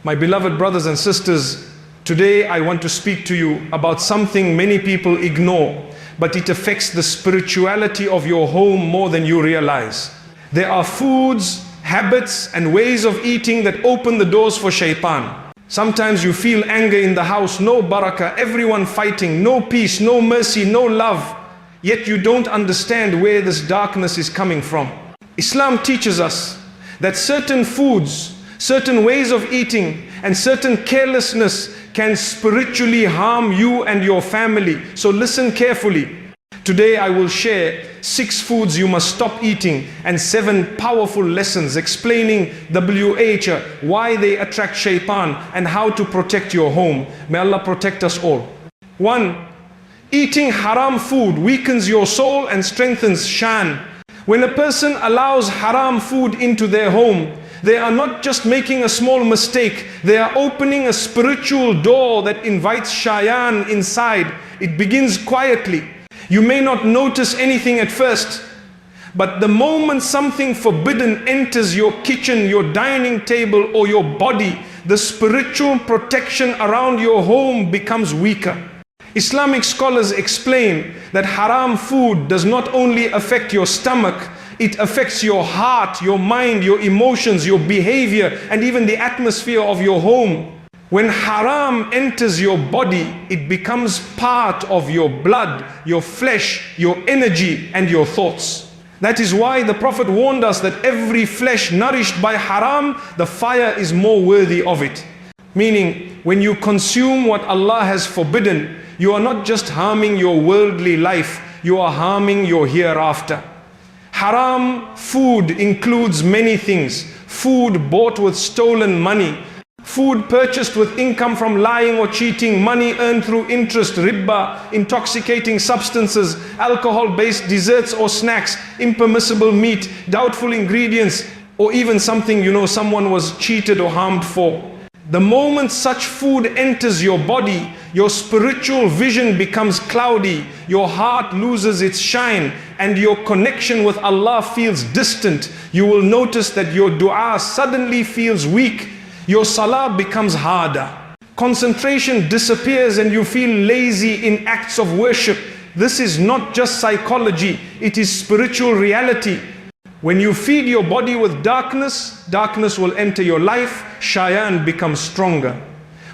My beloved brothers and sisters, today I want to speak to you about something many people ignore, but it affects the spirituality of your home more than you realize. There are foods, habits, and ways of eating that open the doors for Shaytan. Sometimes you feel anger in the house, no barakah, everyone fighting, no peace, no mercy, no love. Yet you don't understand where this darkness is coming from. Islam teaches us that certain foods, certain ways of eating, and certain carelessness can spiritually harm you and your family. So listen carefully. Today I will share 6 foods you must stop eating and 7 powerful lessons explaining why they attract Shaytan and how to protect your home. May Allah protect us all. 1. Eating haram food weakens your soul and strengthens shan. When a person allows haram food into their home, they are not just making a small mistake, they are opening a spiritual door that invites Shaytan inside. It begins quietly. You may not notice anything at first, but the moment something forbidden enters your kitchen, your dining table, or your body, the spiritual protection around your home becomes weaker. Islamic scholars explain that haram food does not only affect your stomach, it affects your heart, your mind, your emotions, your behavior, and even the atmosphere of your home. When haram enters your body, it becomes part of your blood, your flesh, your energy, and your thoughts. That is why the Prophet warned us that every flesh nourished by haram, the fire is more worthy of it. Meaning, when you consume what Allah has forbidden, you are not just harming your worldly life, you are harming your hereafter. Haram food includes many things. Food bought with stolen money, food purchased with income from lying or cheating, money earned through interest, riba, intoxicating substances, alcohol-based desserts or snacks, impermissible meat, doubtful ingredients, or even something someone was cheated or harmed for. The moment such food enters your body, your spiritual vision becomes cloudy, your heart loses its shine, and your connection with Allah feels distant. You will notice that your dua suddenly feels weak. Your salah becomes harder. Concentration disappears and you feel lazy in acts of worship. This is not just psychology, it is spiritual reality. When you feed your body with darkness, darkness will enter your life, Shaytan becomes stronger.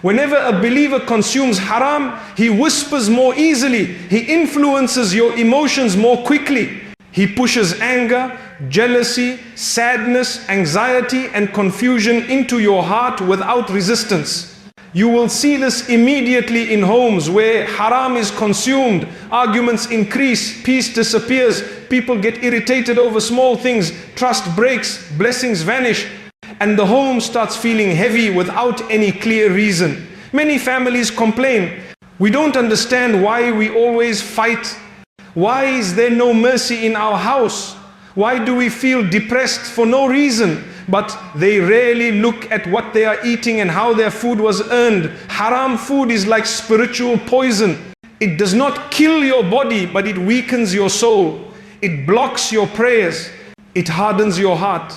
Whenever a believer consumes haram, he whispers more easily, he influences your emotions more quickly. He pushes anger, jealousy, sadness, anxiety, and confusion into your heart without resistance. You will see this immediately in homes where haram is consumed. Arguments increase, peace disappears, people get irritated over small things, trust breaks, blessings vanish, and the home starts feeling heavy without any clear reason. Many families complain, we don't understand why we always fight. Why is there no mercy in our house? Why do we feel depressed for no reason? But they rarely look at what they are eating and how their food was earned. Haram food is like spiritual poison. It does not kill your body, but it weakens your soul. It blocks your prayers. It hardens your heart.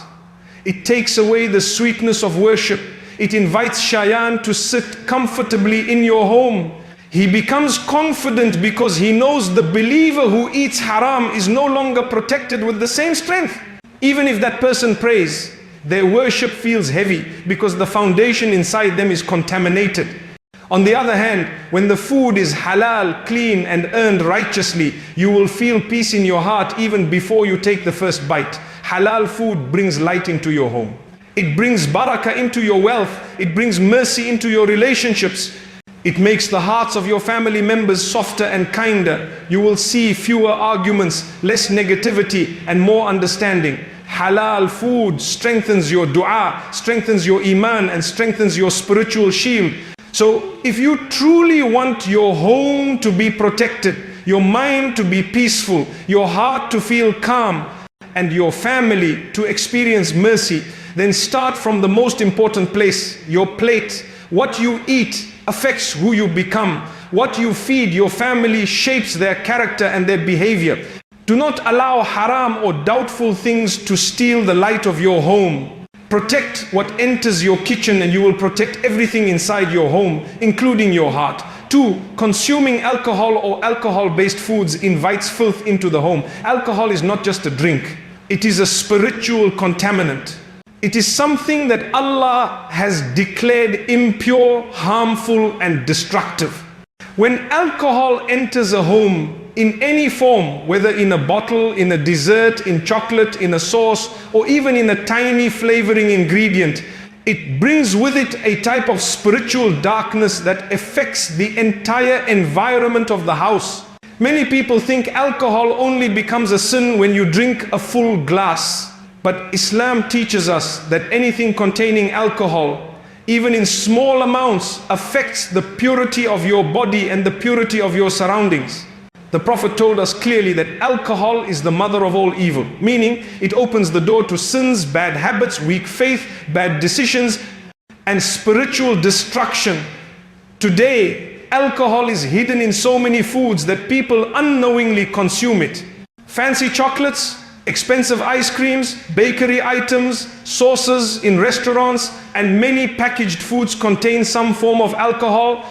It takes away the sweetness of worship. It invites Shaytan to sit comfortably in your home. He becomes confident because he knows the believer who eats haram is no longer protected with the same strength. Even if that person prays, their worship feels heavy because the foundation inside them is contaminated. On the other hand, when the food is halal, clean, and earned righteously, you will feel peace in your heart even before you take the first bite. Halal food brings light into your home. It brings barakah into your wealth. It brings mercy into your relationships. It makes the hearts of your family members softer and kinder. You will see fewer arguments, less negativity, and more understanding. Halal food strengthens your dua, strengthens your iman, and strengthens your spiritual shield. So if you truly want your home to be protected, your mind to be peaceful, your heart to feel calm, and your family to experience mercy, then start from the most important place, your plate. What you eat affects who you become. What you feed your family shapes their character and their behavior. Do not allow haram or doubtful things to steal the light of your home. Protect what enters your kitchen and you will protect everything inside your home, including your heart. 2, consuming alcohol or alcohol-based foods invites filth into the home. Alcohol is not just a drink. It is a spiritual contaminant. It is something that Allah has declared impure, harmful, and destructive. When alcohol enters a home in any form, whether in a bottle, in a dessert, in chocolate, in a sauce, or even in a tiny flavoring ingredient, it brings with it a type of spiritual darkness that affects the entire environment of the house. Many people think alcohol only becomes a sin when you drink a full glass. But Islam teaches us that anything containing alcohol, even in small amounts, affects the purity of your body and the purity of your surroundings. The Prophet told us clearly that alcohol is the mother of all evil, meaning it opens the door to sins, bad habits, weak faith, bad decisions, and spiritual destruction. Today, alcohol is hidden in so many foods that people unknowingly consume it. Fancy chocolates, expensive ice creams, bakery items, sauces in restaurants, and many packaged foods contain some form of alcohol.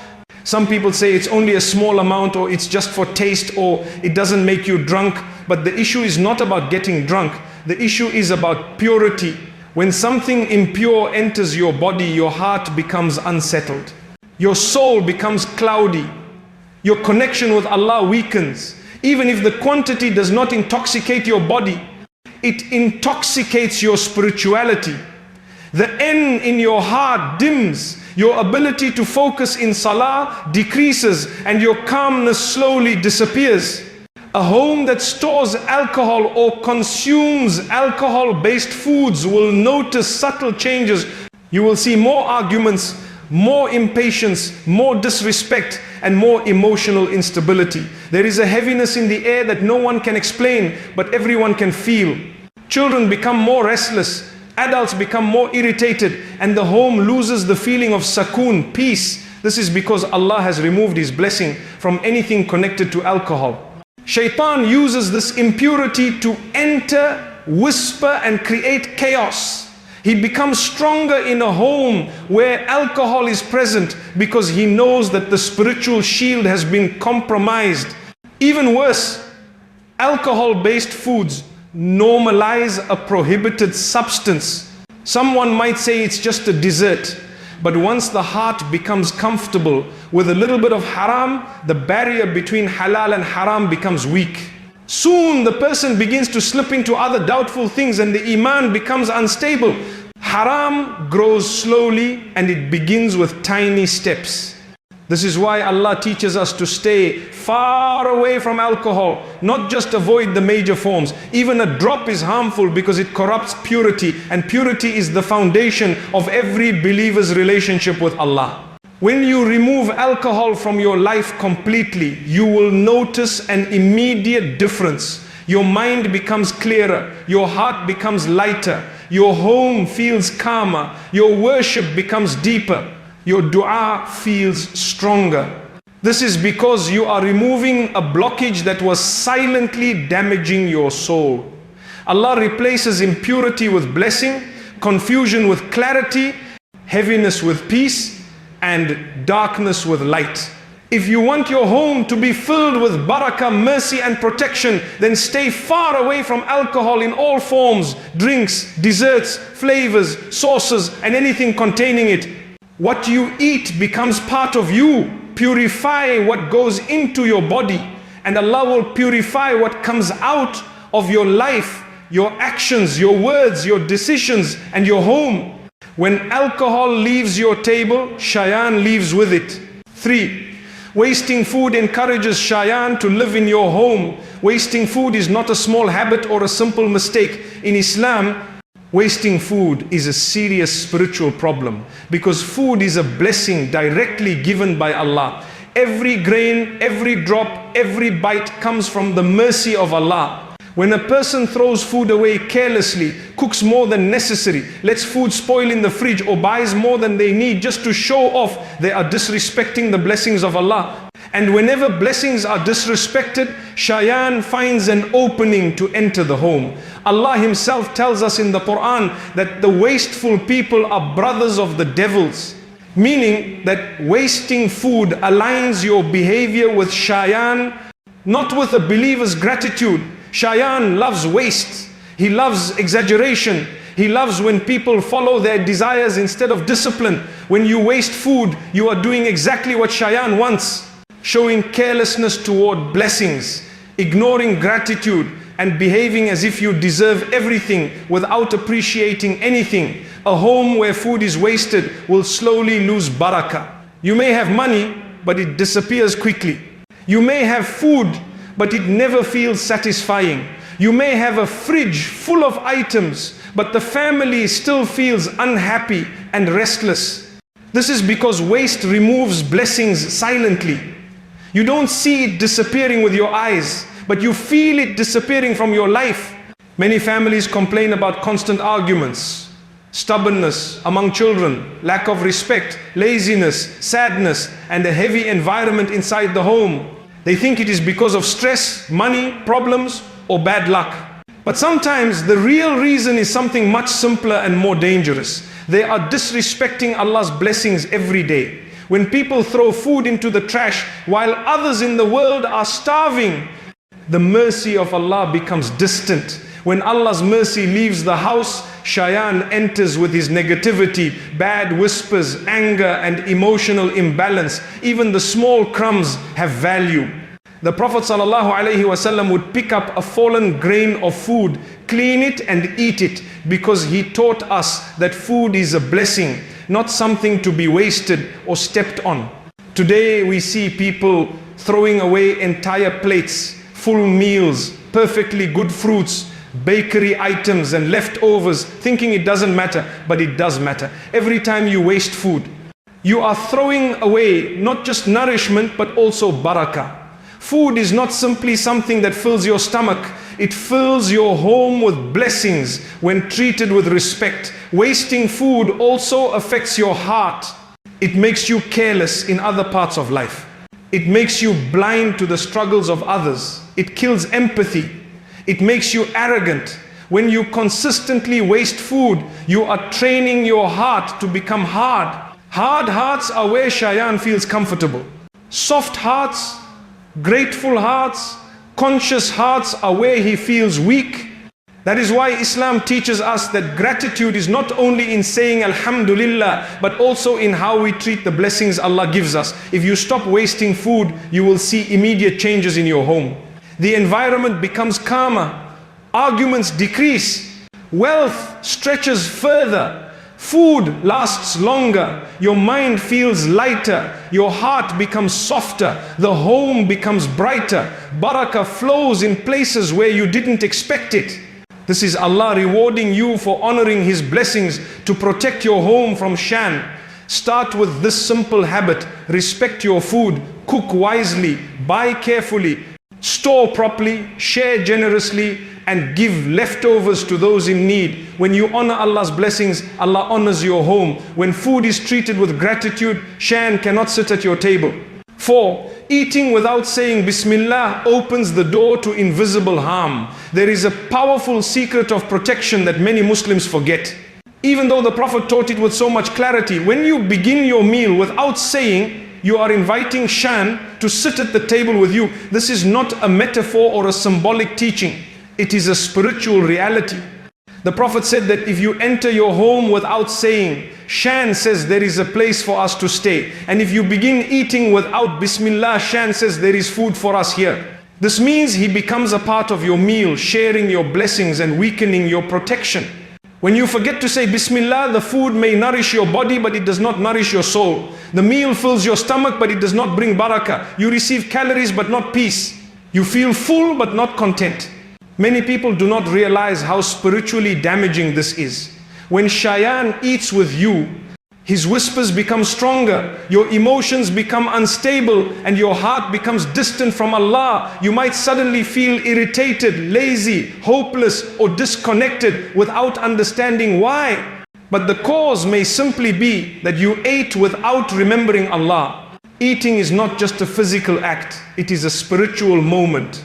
Some people say it's only a small amount, or it's just for taste, or it doesn't make you drunk. But the issue is not about getting drunk. The issue is about purity. When something impure enters your body, your heart becomes unsettled. Your soul becomes cloudy. Your connection with Allah weakens. Even if the quantity does not intoxicate your body, it intoxicates your spirituality. The N in your heart dims. Your ability to focus in salah decreases, and your calmness slowly disappears. A home that stores alcohol or consumes alcohol-based foods will notice subtle changes. You will see more arguments, more impatience, more disrespect, and more emotional instability. There is a heaviness in the air that no one can explain, but everyone can feel. Children become more restless. Adults become more irritated, and the home loses the feeling of sakoon, peace. This is because Allah has removed His blessing from anything connected to alcohol. Shaytan uses this impurity to enter, whisper, and create chaos. He becomes stronger in a home where alcohol is present because he knows that the spiritual shield has been compromised. Even worse, alcohol-based foods normalize a prohibited substance. Someone might say it's just a dessert, but once the heart becomes comfortable with a little bit of haram, the barrier between halal and haram becomes weak. Soon the person begins to slip into other doubtful things and the iman becomes unstable. Haram grows slowly and it begins with tiny steps. This is why Allah teaches us to stay far away from alcohol, not just avoid the major forms. Even a drop is harmful because it corrupts purity, and purity is the foundation of every believer's relationship with Allah. When you remove alcohol from your life completely, you will notice an immediate difference. Your mind becomes clearer, your heart becomes lighter, your home feels calmer, your worship becomes deeper. Your dua feels stronger. This is because you are removing a blockage that was silently damaging your soul. Allah replaces impurity with blessing, confusion with clarity, heaviness with peace, and darkness with light. If you want your home to be filled with barakah, mercy, and protection, then stay far away from alcohol in all forms, drinks, desserts, flavors, sauces, and anything containing it. What you eat becomes part of you. Purify what goes into your body, and Allah will purify what comes out of your life, your actions, your words, your decisions, and your home. When alcohol leaves your table, Shaytan leaves with it. 3. Wasting food encourages Shaytan to live in your home. Wasting food is not a small habit or a simple mistake. In Islam, wasting food is a serious spiritual problem because food is a blessing directly given by Allah. Every grain, every drop, every bite comes from the mercy of Allah. When a person throws food away carelessly, cooks more than necessary, lets food spoil in the fridge, or buys more than they need just to show off, they are disrespecting the blessings of Allah. And whenever blessings are disrespected, Shaytan finds an opening to enter the home. Allah Himself tells us in the Quran that the wasteful people are brothers of the devils. Meaning that wasting food aligns your behavior with Shaytan, not with a believer's gratitude. Shaytan loves waste. He loves exaggeration. He loves when people follow their desires instead of discipline. When you waste food, you are doing exactly what Shaytan wants. Showing carelessness toward blessings, ignoring gratitude, and behaving as if you deserve everything without appreciating anything. A home where food is wasted will slowly lose barakah. You may have money, but it disappears quickly. You may have food, but it never feels satisfying. You may have a fridge full of items, but the family still feels unhappy and restless. This is because waste removes blessings silently. You don't see it disappearing with your eyes, but you feel it disappearing from your life. Many families complain about constant arguments, stubbornness among children, lack of respect, laziness, sadness, and a heavy environment inside the home. They think it is because of stress, money, problems, or bad luck. But sometimes the real reason is something much simpler and more dangerous. They are disrespecting Allah's blessings every day. When people throw food into the trash while others in the world are starving, the mercy of Allah becomes distant. When Allah's mercy leaves the house, Shaytan enters with his negativity, bad whispers, anger, and emotional imbalance. Even the small crumbs have value. The Prophet ﷺ would pick up a fallen grain of food, clean it and eat it, because he taught us that food is a blessing, not something to be wasted or stepped on. Today we see people throwing away entire plates, full meals, perfectly good fruits, bakery items and leftovers, thinking it doesn't matter, but it does matter. Every time you waste food, you are throwing away not just nourishment, but also barakah. Food is not simply something that fills your stomach. It fills your home with blessings when treated with respect. Wasting food also affects your heart. It makes you careless in other parts of life. It makes you blind to the struggles of others. It kills empathy. It makes you arrogant. When you consistently waste food, you are training your heart to become hard. Hard hearts are where Shaytan feels comfortable. Soft hearts, grateful hearts, conscious hearts are where he feels weak. That is why Islam teaches us that gratitude is not only in saying Alhamdulillah, but also in how we treat the blessings Allah gives us. If you stop wasting food, you will see immediate changes in your home. The environment becomes calmer. Arguments decrease. Wealth stretches further. Food lasts longer. Your mind feels lighter. Your heart becomes softer. The home becomes brighter. Barakah flows in places where you didn't expect it. This is Allah rewarding you for honoring His blessings to protect your home from shan. Start with this simple habit. Respect your food. Cook wisely. Buy carefully. Store properly. Share generously. And give leftovers to those in need. When you honor Allah's blessings, Allah honors your home. When food is treated with gratitude, shan cannot sit at your table. 4. Eating without saying Bismillah opens the door to invisible harm. There is a powerful secret of protection that many Muslims forget. Even though the Prophet taught it with so much clarity, when you begin your meal without saying, you are inviting shan to sit at the table with you. This is not a metaphor or a symbolic teaching. It is a spiritual reality. The Prophet said that if you enter your home without saying, shan says there is a place for us to stay. And if you begin eating without Bismillah, shan says there is food for us here. This means he becomes a part of your meal, sharing your blessings and weakening your protection. When you forget to say Bismillah, the food may nourish your body, but it does not nourish your soul. The meal fills your stomach, but it does not bring barakah. You receive calories, but not peace. You feel full, but not content. Many people do not realize how spiritually damaging this is. When Shaytan eats with you, his whispers become stronger, your emotions become unstable, and your heart becomes distant from Allah. You might suddenly feel irritated, lazy, hopeless, or disconnected without understanding why. But the cause may simply be that you ate without remembering Allah. Eating is not just a physical act, it is a spiritual moment.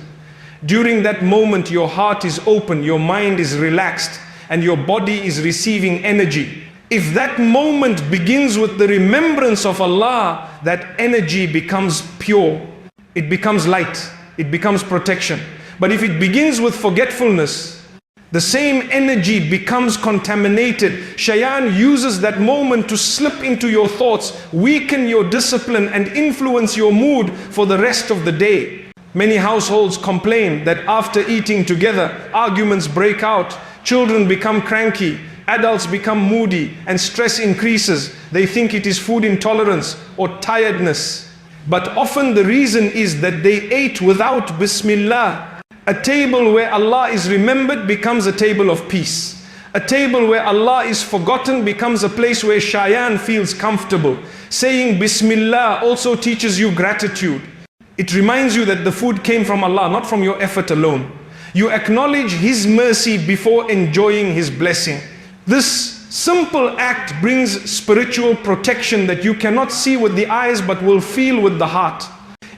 During that moment, your heart is open, your mind is relaxed, and your body is receiving energy. If that moment begins with the remembrance of Allah, that energy becomes pure, it becomes light, it becomes protection. But if it begins with forgetfulness, the same energy becomes contaminated. Shaytan uses that moment to slip into your thoughts, weaken your discipline, and influence your mood for the rest of the day. Many households complain that after eating together, arguments break out, children become cranky, adults become moody, and stress increases. They think it is food intolerance or tiredness. But often the reason is that they ate without Bismillah. A table where Allah is remembered becomes a table of peace. A table where Allah is forgotten becomes a place where Shaytan feels comfortable. Saying Bismillah also teaches you gratitude. It reminds you that the food came from Allah, not from your effort alone. You acknowledge His mercy before enjoying His blessing. This simple act brings spiritual protection that you cannot see with the eyes but will feel with the heart.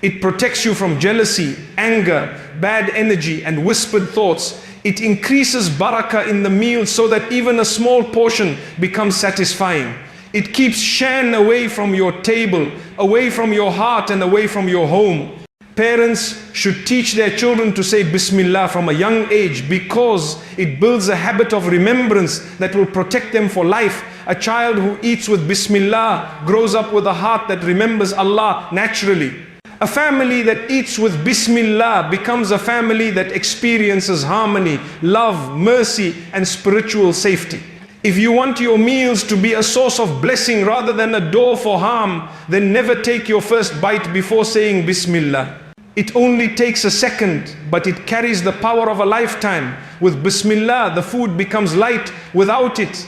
It protects you from jealousy, anger, bad energy, and whispered thoughts. It increases barakah in the meal so that even a small portion becomes satisfying. It keeps shan away from your table, away from your heart, and away from your home. Parents should teach their children to say Bismillah from a young age because it builds a habit of remembrance that will protect them for life. A child who eats with Bismillah grows up with a heart that remembers Allah naturally. A family that eats with Bismillah becomes a family that experiences harmony, love, mercy, and spiritual safety. If you want your meals to be a source of blessing rather than a door for harm, then never take your first bite before saying Bismillah. It only takes a second, but it carries the power of a lifetime. With Bismillah, the food becomes light. Without it,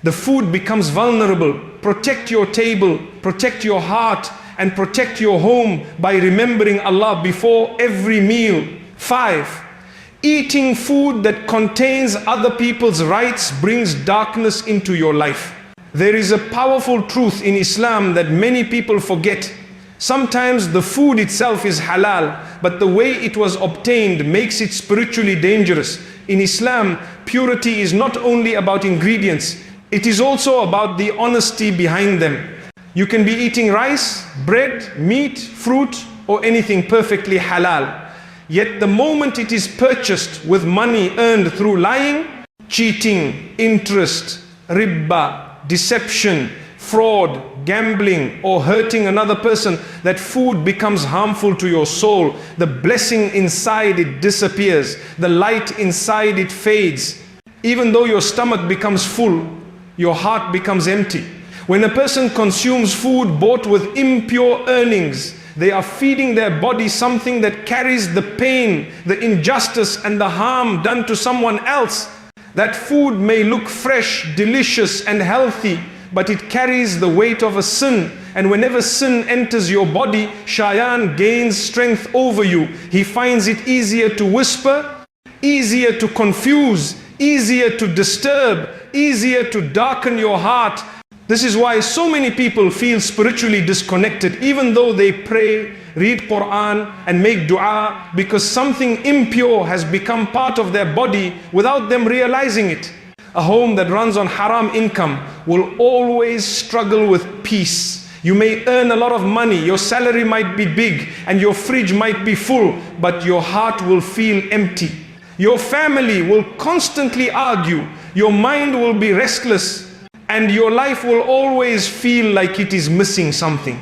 the food becomes vulnerable. Protect your table, protect your heart, and protect your home by remembering Allah before every meal. 5. Eating food that contains other people's rights brings darkness into your life. There is a powerful truth in Islam that many people forget. Sometimes the food itself is halal, but the way it was obtained makes it spiritually dangerous. In Islam, purity is not only about ingredients, it is also about the honesty behind them. You can be eating rice, bread, meat, fruit, or anything perfectly halal. Yet the moment it is purchased with money earned through lying, cheating, interest, riba, deception, fraud, gambling, or hurting another person, that food becomes harmful to your soul. The blessing inside it disappears. The light inside it fades. Even though your stomach becomes full, your heart becomes empty. When a person consumes food bought with impure earnings, they are feeding their body something that carries the pain, the injustice, and the harm done to someone else. That food may look fresh, delicious, and healthy, but it carries the weight of a sin. And whenever sin enters your body, Shaytan gains strength over you. He finds it easier to whisper, easier to confuse, easier to disturb, easier to darken your heart. This is why so many people feel spiritually disconnected, even though they pray, read Quran, and make dua, because something impure has become part of their body without them realizing it. A home that runs on haram income will always struggle with peace. You may earn a lot of money, your salary might be big, and your fridge might be full, but your heart will feel empty. Your family will constantly argue, your mind will be restless, and your life will always feel like it is missing something.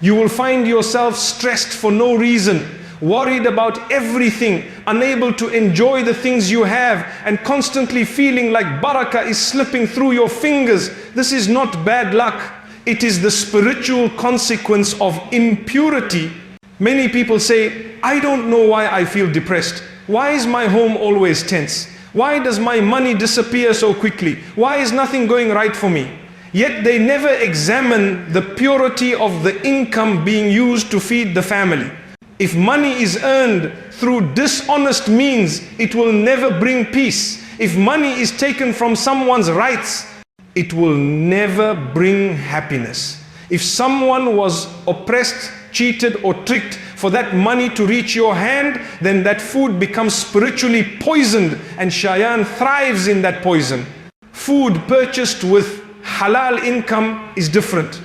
You will find yourself stressed for no reason, worried about everything, unable to enjoy the things you have, and constantly feeling like barakah is slipping through your fingers. This is not bad luck. It is the spiritual consequence of impurity. Many people say, I don't know why I feel depressed. Why is my home always tense? Why does my money disappear so quickly? Why is nothing going right for me? Yet they never examine the purity of the income being used to feed the family. If money is earned through dishonest means, it will never bring peace. If money is taken from someone's rights, it will never bring happiness. If someone was oppressed, cheated, or tricked for that money to reach your hand, then that food becomes spiritually poisoned, and Shaytan thrives in that poison. Food purchased with halal income is different.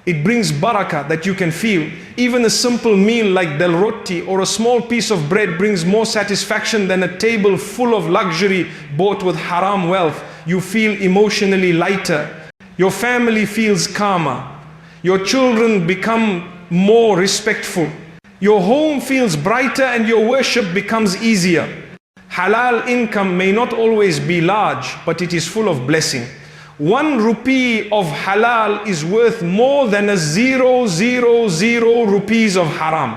It brings barakah that you can feel. Even a simple meal like del roti or a small piece of bread brings more satisfaction than a table full of luxury bought with haram wealth. You feel emotionally lighter. Your family feels calmer. Your children become more respectful. Your home feels brighter and your worship becomes easier. Halal income may not always be large, but it is full of blessing. 1 rupee of halal is worth more than a 000 rupees of haram.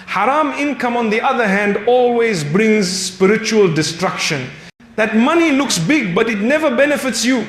Haram income, on the other hand, always brings spiritual destruction. That money looks big, but it never benefits you.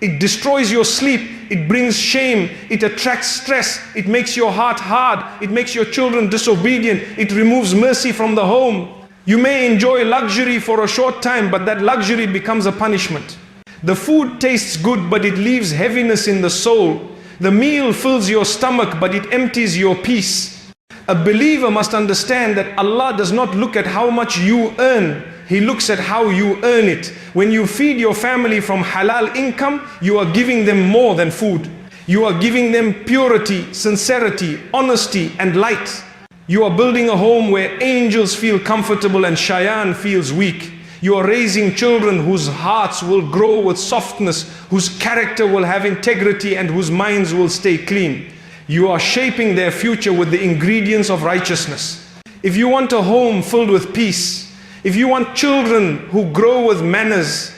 It destroys your sleep. It brings shame. It attracts stress. It makes your heart hard. It makes your children disobedient. It removes mercy from the home. You may enjoy luxury for a short time, but that luxury becomes a punishment. The food tastes good, but it leaves heaviness in the soul. The meal fills your stomach, but it empties your peace. A believer must understand that Allah does not look at how much you earn. He looks at how you earn it. When you feed your family from halal income, you are giving them more than food. You are giving them purity, sincerity, honesty, and light. You are building a home where angels feel comfortable and Shaytan feels weak. You are raising children whose hearts will grow with softness, whose character will have integrity, and whose minds will stay clean. You are shaping their future with the ingredients of righteousness. If you want a home filled with peace, if you want children who grow with manners,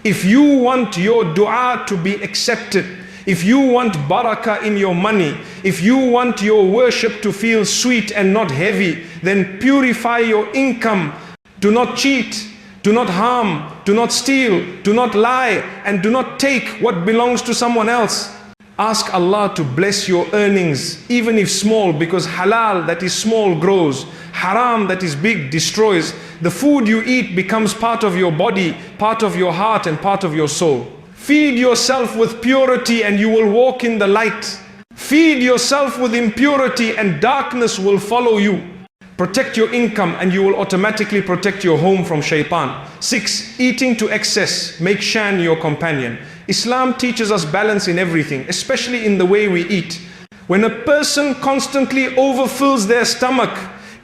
if you want your dua to be accepted, if you want barakah in your money, if you want your worship to feel sweet and not heavy, then purify your income. Do not cheat. Do not harm, do not steal, do not lie, and do not take what belongs to someone else. Ask Allah to bless your earnings, even if small, because halal that is small grows. Haram that is big destroys. The food you eat becomes part of your body, part of your heart, and part of your soul. Feed yourself with purity and you will walk in the light. Feed yourself with impurity and darkness will follow you. Protect your income and you will automatically protect your home from Shaytan. 6. Eating to excess. Make shan your companion. Islam teaches us balance in everything, especially in the way we eat. When a person constantly overfills their stomach,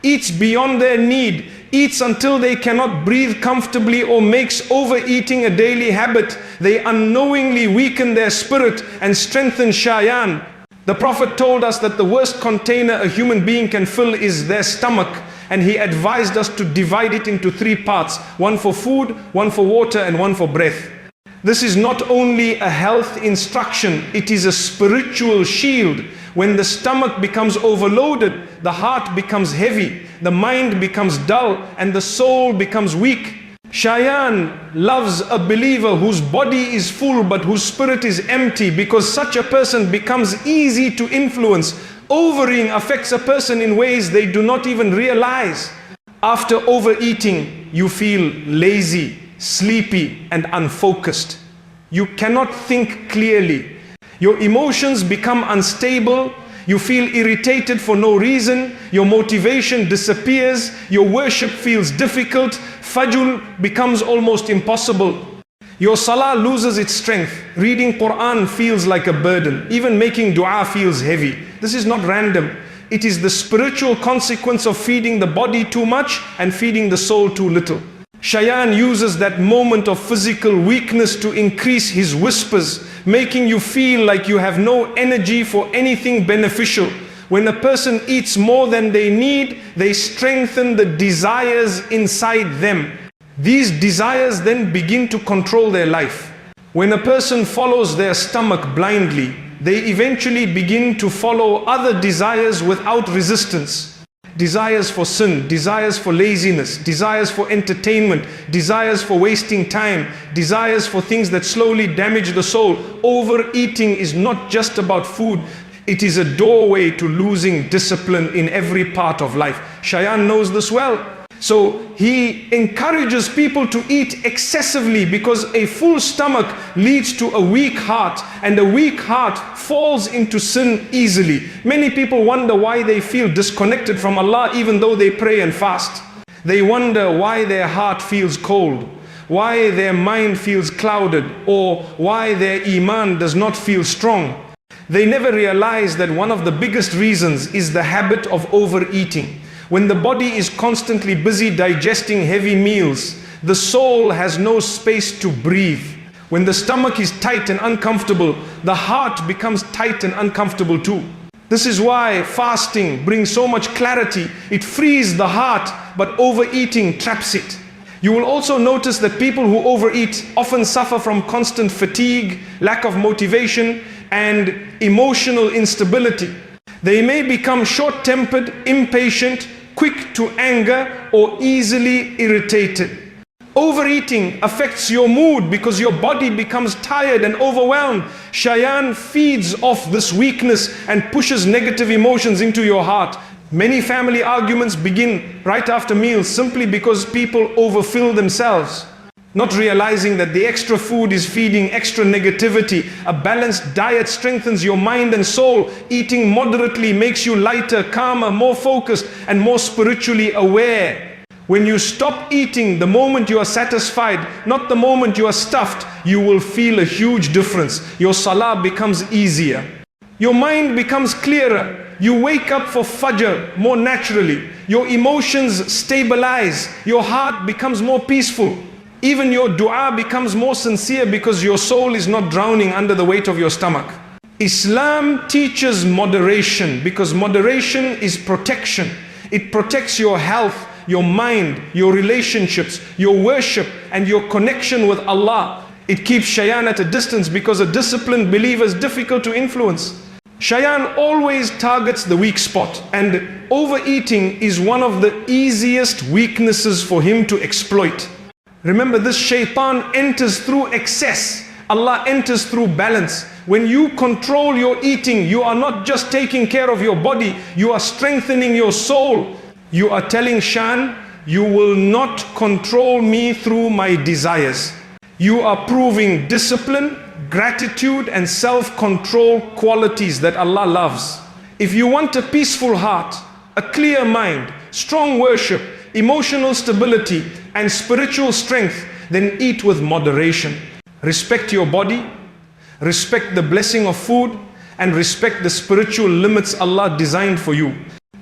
eats beyond their need, eats until they cannot breathe comfortably, or makes overeating a daily habit, they unknowingly weaken their spirit and strengthen Shaytan. The Prophet told us that the worst container a human being can fill is their stomach, and he advised us to divide it into 3 parts, one for food, one for water, and one for breath. This is not only a health instruction, it is a spiritual shield. When the stomach becomes overloaded, the heart becomes heavy, the mind becomes dull, and the soul becomes weak. Shaytan loves a believer whose body is full but whose spirit is empty, because such a person becomes easy to influence. Overeating affects a person in ways they do not even realize. After overeating, you feel lazy, sleepy, and unfocused. You cannot think clearly. Your emotions become unstable. You feel irritated for no reason. Your motivation disappears. Your worship feels difficult. Fajr becomes almost impossible. Your salah loses its strength. Reading Quran feels like a burden. Even making dua feels heavy. This is not random. It is the spiritual consequence of feeding the body too much and feeding the soul too little. Shaytan uses that moment of physical weakness to increase his whispers, making you feel like you have no energy for anything beneficial. When a person eats more than they need, they strengthen the desires inside them. These desires then begin to control their life. When a person follows their stomach blindly, they eventually begin to follow other desires without resistance. Desires for sin, desires for laziness, desires for entertainment, desires for wasting time, desires for things that slowly damage the soul. Overeating is not just about food. It is a doorway to losing discipline in every part of life. Shaytan knows this well. So he encourages people to eat excessively, because a full stomach leads to a weak heart, and a weak heart falls into sin easily. Many people wonder why they feel disconnected from Allah even though they pray and fast. They wonder why their heart feels cold, why their mind feels clouded, or why their iman does not feel strong. They never realize that one of the biggest reasons is the habit of overeating. When the body is constantly busy digesting heavy meals, the soul has no space to breathe. When the stomach is tight and uncomfortable, the heart becomes tight and uncomfortable too. This is why fasting brings so much clarity. It frees the heart, but overeating traps it. You will also notice that people who overeat often suffer from constant fatigue, lack of motivation, and emotional instability. They may become short-tempered, impatient, quick to anger, or easily irritated. Overeating affects your mood because your body becomes tired and overwhelmed. Shaytan feeds off this weakness and pushes negative emotions into your heart. Many family arguments begin right after meals simply because people overfill themselves, not realizing that the extra food is feeding extra negativity. A balanced diet strengthens your mind and soul. Eating moderately makes you lighter, calmer, more focused, and more spiritually aware. When you stop eating the moment you are satisfied, not the moment you are stuffed, you will feel a huge difference. Your salah becomes easier. Your mind becomes clearer. You wake up for Fajr more naturally. Your emotions stabilize. Your heart becomes more peaceful. Even your dua becomes more sincere because your soul is not drowning under the weight of your stomach. Islam teaches moderation because moderation is protection. It protects your health, your mind, your relationships, your worship, and your connection with Allah. It keeps Shaytan at a distance because a disciplined believer is difficult to influence. Shaytan always targets the weak spot, and overeating is one of the easiest weaknesses for him to exploit. Remember, this Shaytan enters through excess. Allah enters through balance. When you control your eating, you are not just taking care of your body, you are strengthening your soul. You are telling Shan, you will not control me through my desires. You are proving discipline, gratitude, and self-control qualities that Allah loves. If you want a peaceful heart, a clear mind, strong worship, emotional stability, and spiritual strength, then eat with moderation. Respect your body, respect the blessing of food, and respect the spiritual limits Allah designed for you.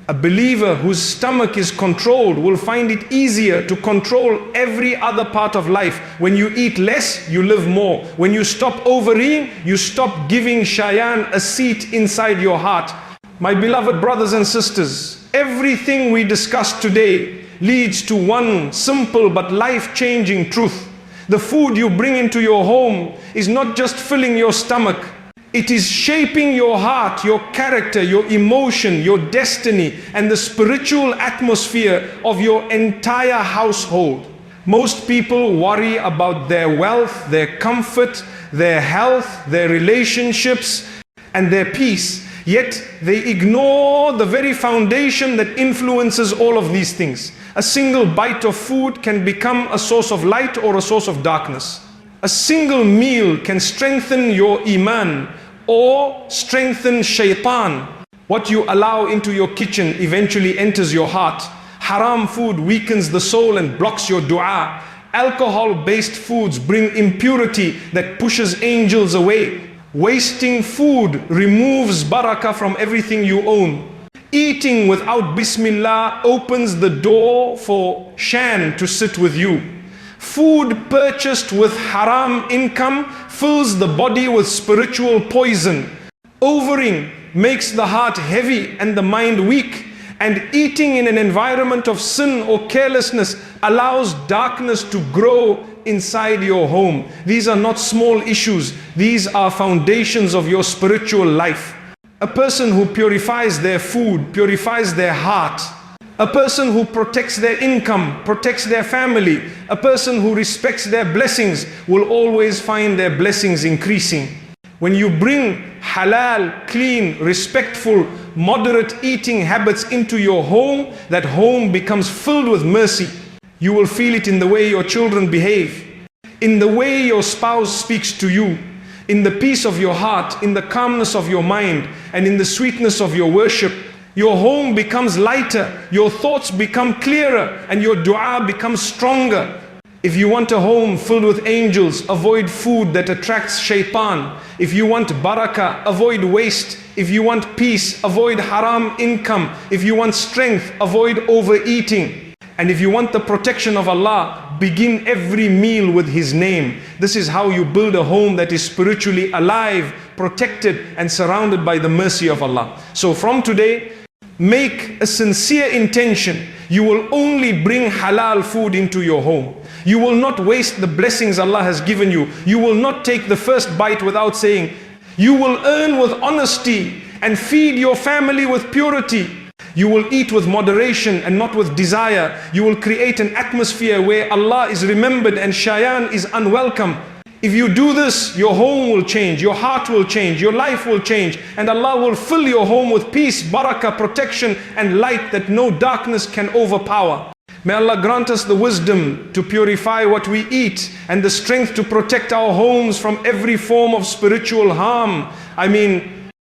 A believer whose stomach is controlled will find it easier to control every other part of life. When you eat less, you live more. When you stop overeating, you stop giving Shaytan a seat inside your heart. My beloved brothers and sisters, everything we discussed today leads to one simple but life-changing truth. The food you bring into your home is not just filling your stomach. It is shaping your heart, your character, your emotion, your destiny, and the spiritual atmosphere of your entire household. Most people worry about their wealth, their comfort, their health, their relationships, and their peace. Yet they ignore the very foundation that influences all of these things. A single bite of food can become a source of light or a source of darkness. A single meal can strengthen your iman or strengthen Shaytan. What you allow into your kitchen eventually enters your heart. Haram food weakens the soul and blocks your dua. Alcohol-based foods bring impurity that pushes angels away. Wasting food removes barakah from everything you own. Eating without Bismillah opens the door for Shan to sit with you. Food purchased with haram income fills the body with spiritual poison. Overeating makes the heart heavy and the mind weak. And eating in an environment of sin or carelessness allows darkness to grow inside your home. These are not small issues. These are foundations of your spiritual life. A person who purifies their food, purifies their heart. A person who protects their income, protects their family. A person who respects their blessings will always find their blessings increasing. When you bring halal, clean, respectful, moderate eating habits into your home, that home becomes filled with mercy. You will feel it in the way your children behave, in the way your spouse speaks to you, in the peace of your heart, in the calmness of your mind, and in the sweetness of your worship. Your home becomes lighter, your thoughts become clearer, and your dua becomes stronger. If you want a home filled with angels, avoid food that attracts Shaytan. If you want barakah, avoid waste. If you want peace, avoid haram income. If you want strength, avoid overeating. And if you want the protection of Allah, begin every meal with His name. This is how you build a home that is spiritually alive, protected, and surrounded by the mercy of Allah. So from today, make a sincere intention. You will only bring halal food into your home. You will not waste the blessings Allah has given you. You will not take the first bite without saying. You will earn with honesty and feed your family with purity. You will eat with moderation and not with desire. You will create an atmosphere where Allah is remembered and Shaytan is unwelcome. If you do this, your home will change, your heart will change, your life will change, and Allah will fill your home with peace, barakah, protection, and light that no darkness can overpower. May Allah grant us the wisdom to purify what we eat and the strength to protect our homes from every form of spiritual harm.